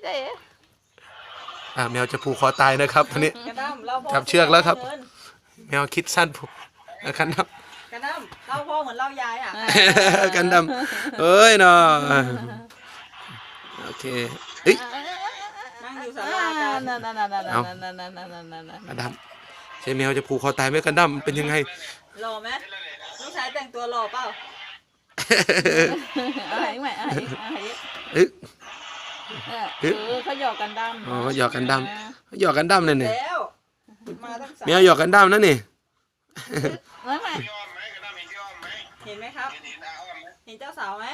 จ๊แมวจะผูกคอตายนะครับตอนนี้ กระด้ำเราพ่อ จับเชือกแล้วครับ แมวคิดสั้นผูกกันด กระด้ำเราพ่อเหมือนเรายายอ่ะ ำกันดำเอ้ยเนาะโอเคเอ้ย นั่งอยู่ศาลากัน กันดำใช่แมวจะผูกคอตายไหมกันดำเป็นยังไง หล่อไหมลูกชายแต่งตัวหล่อเปล่า เอ้ย เขาหยอกกันดำ อ๋อหยอกกันดำหยอกกันดำเลยเนี่ย แล้วมาตั้งสาม แมวหยอกกันดำนั่นนี่ ไม่ เห็นไหมครับ เห็นเจ้าสาวไหม